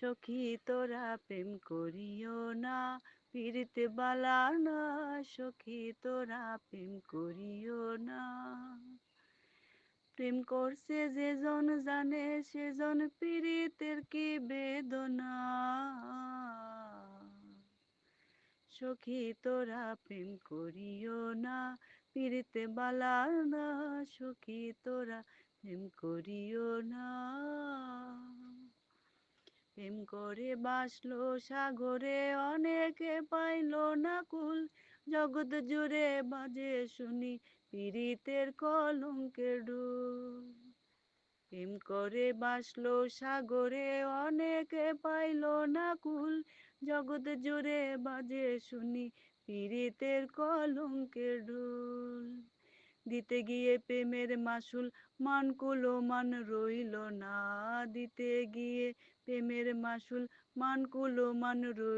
সখী তোরা প্রেম করিও না, পীড়িতে বালা না। সখী তোরা প্রেম করিও না। প্রেম করছে যেজন জানে, সেজন পীড়িতের কি বেদনা। সখী তোরা প্রেম করিও না, পীড়িতে বালা না। সখী তোরা প্রেম করিও না। প্রেম করে বাসলো সাগরে, অনেকে পাইল না কুল। জগৎ জুড়ে বাজে শুনি পীড়িতের কলঙ্কের ঢোল। প্রেম করে বাসলো সাগরে, অনেকে পাইল না কুল। জগৎ জুড়ে বাজে শুনি পীড়িতের কলঙ্কের ঢোল। দিতে গিয়ে প্রেমের মাসুল মান কুলো মান রইল না। দিতে গিয়ে প্রেমের মাসুল মান কুলো মান রইল